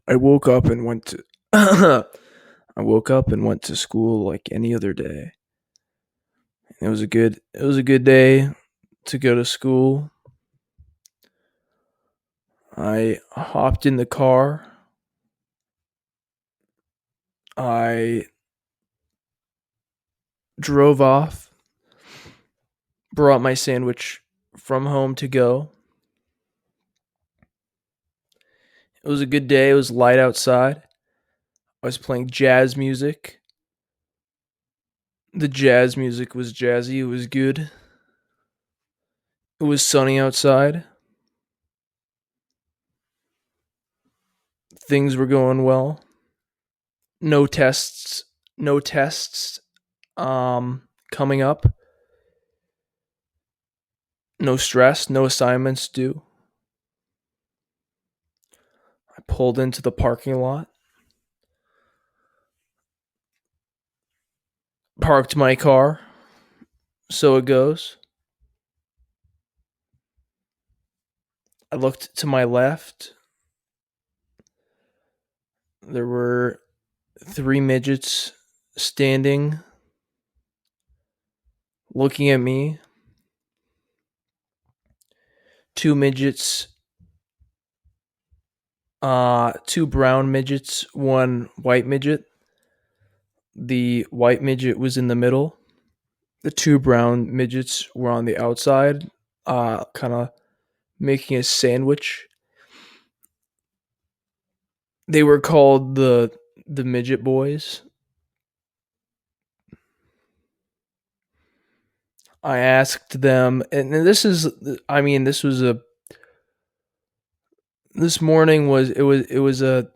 I woke up and went to I woke up and went to school like any other day. It was a good day to go to school. I hopped in the car. I drove off, brought my sandwich from home to go. It was a good day. It was light outside. I was playing jazz music. The jazz music was jazzy. It was good. It was sunny outside. Things were going well. No tests. No tests coming up. No stress, no assignments due. I pulled into the parking lot, parked my car. So it goes. I looked to my left. There were three midgets standing, looking at me. Two midgets, two brown midgets, one white midget. The white midget was in the middle. The two brown midgets were on the outside, kind of making a sandwich. They were called the midget boys. I asked them, and this is, I mean, this morning was a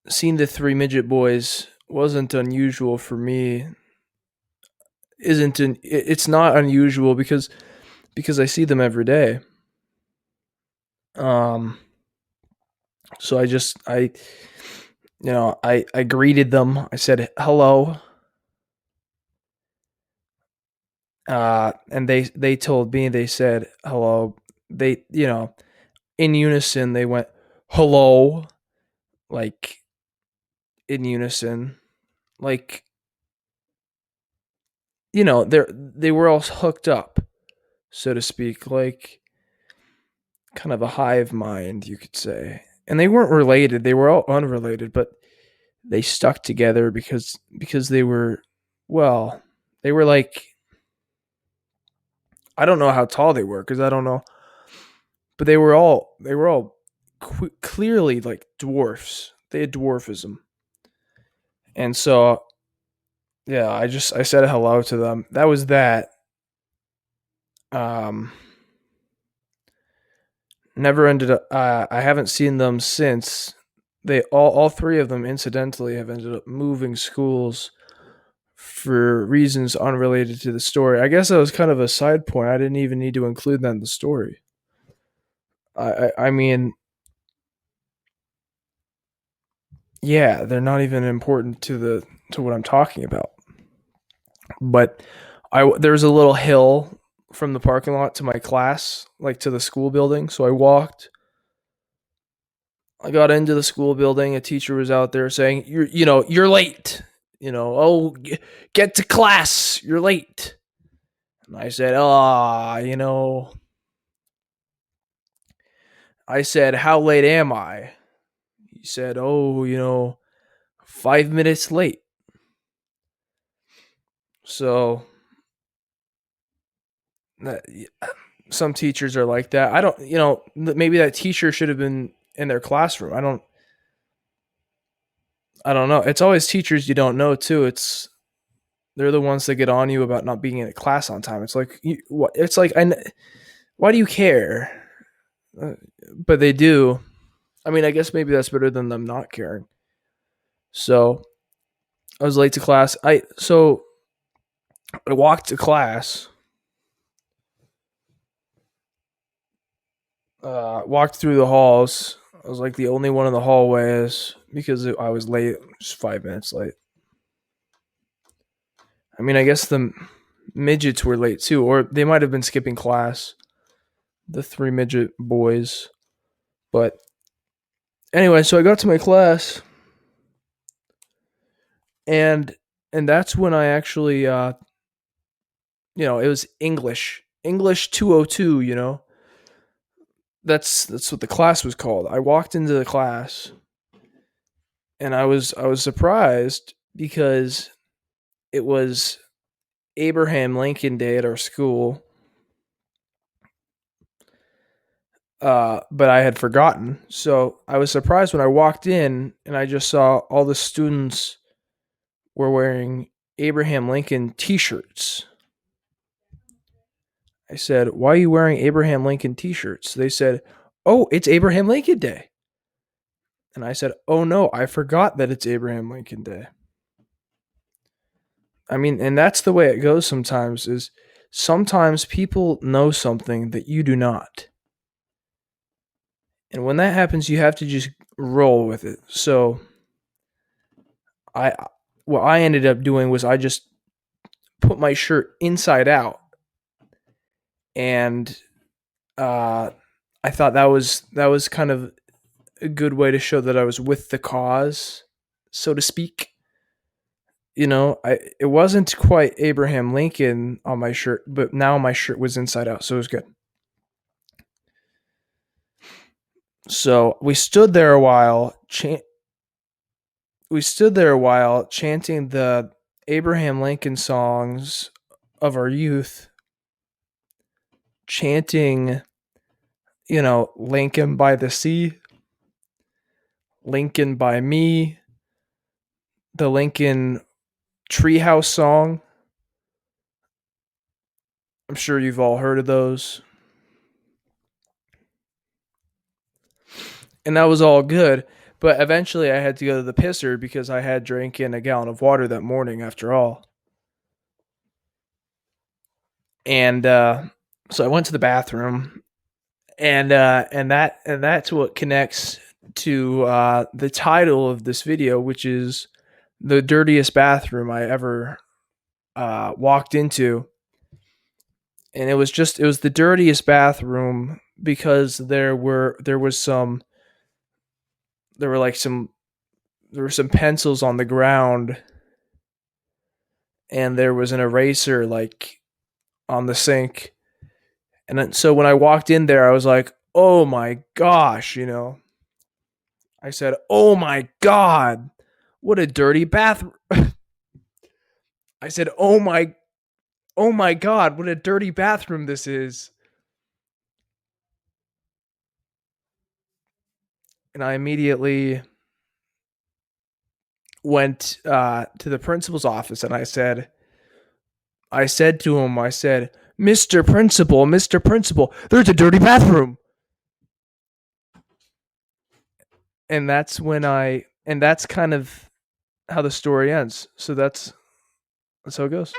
seeing the three midget boys wasn't unusual for me. It's not unusual because I see them every day. Um, so I greeted them. I said hello. And they told me, they said hello. They, in unison, they went hello, like in unison, like, they were all hooked up, so to speak, like kind of a hive mind, you could say. And they weren't related; they were all unrelated, but they stuck together because they were, well, they were like, I don't know how tall they were because I don't know, but they were all clearly like dwarfs. They had dwarfism, and so yeah, I said hello to them. That was that. Um, Never ended up. I haven't seen them since. They all three of them incidentally have ended up moving schools for reasons unrelated to the story. I guess that was kind of a side point. I didn't even need to include that in the story. I mean, yeah, they're not even important to what I'm talking about. But there's a little hill from the parking lot to my class, like to the school building. So I walked. I got into the school building. A teacher was out there saying, you're late. Oh, get to class. You're late." And I said, I said, "How late am I?" He said, "Oh, 5 minutes late." So that, some teachers are like that. I don't, maybe that teacher should have been in their classroom. I don't know. It's always teachers you don't know too. They're the ones that get on you about not being in a class on time. It's like, what? It's like, why do you care? Uh, but they do. I mean, I guess maybe that's better than them not caring. So I was late to class. I walked to class. Walked through the halls. I was like the only one in the hallways because I was late, just 5 minutes late. I mean, I guess the midgets were late too, or they might have been skipping class. The three midget boys, but Anyway, so I got to my class, and that's when I actually, it was English 202. That's what the class was called. I walked into the class, and I was surprised because it was Abraham Lincoln Day at our school. But I had forgotten. So I was surprised when I walked in and I just saw all the students were wearing Abraham Lincoln t-shirts. I said, "Why are you wearing Abraham Lincoln t-shirts?" They said, "Oh, it's Abraham Lincoln Day." And I said, "Oh no, I forgot that it's Abraham Lincoln Day." I mean, and that's the way it goes sometimes is sometimes people know something that you do not. And when that happens, you have to just roll with it. So I what I ended up doing was I just put my shirt inside out, and uh, I thought that was kind of a good way to show that I was with the cause, so to speak. It wasn't quite Abraham Lincoln on my shirt, but now my shirt was inside out, so it was good. So we stood there a while chanting the Abraham Lincoln songs of our youth, chanting, Lincoln by the Sea, Lincoln by Me, the Lincoln Treehouse song. I'm sure you've all heard of those. And that was all good. But eventually I had to go to the pisser because I had drank in a gallon of water that morning after all. And so I went to the bathroom, and that's what connects to the title of this video, which is the dirtiest bathroom I ever walked into. And it was the dirtiest bathroom because there were like there were some pencils on the ground, and there was an eraser like on the sink. And then, so when I walked in there, I was like, "Oh my gosh." I said, "Oh my god, what a dirty bathroom." I said, "Oh my god, what a dirty bathroom this is." And I immediately went to the principal's office, and I said to him, I said, Mr. Principal, there's a dirty bathroom." And that's kind of how the story ends. So that's how it goes.